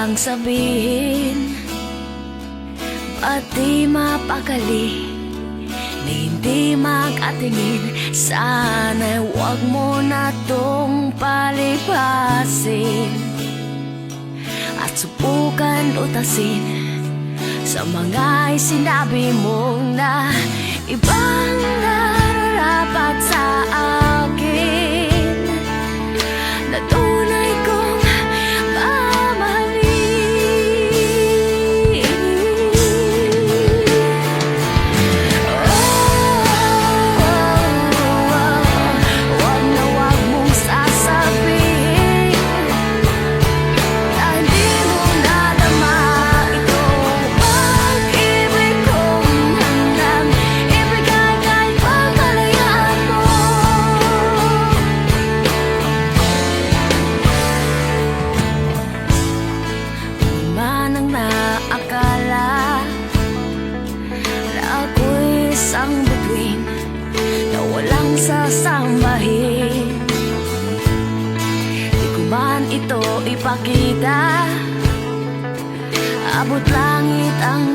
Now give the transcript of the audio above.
mang sabihin, ba't di mapakali na hindi mag-atingin? Sana'y huwag mo na tong palipasin at subukan utasin sa mga sinabi mong na ibang nararapat sa akin, na tunay kong mamahalin. Wag na wag mong sasabihin na hindi mo nadama itong pag-ibig kong handang ibigay kahit pagkalayaan mo. Man ang naakala na ako'y isang bituin na walang sasambahin, di ko man ito ipakita, abot langit ang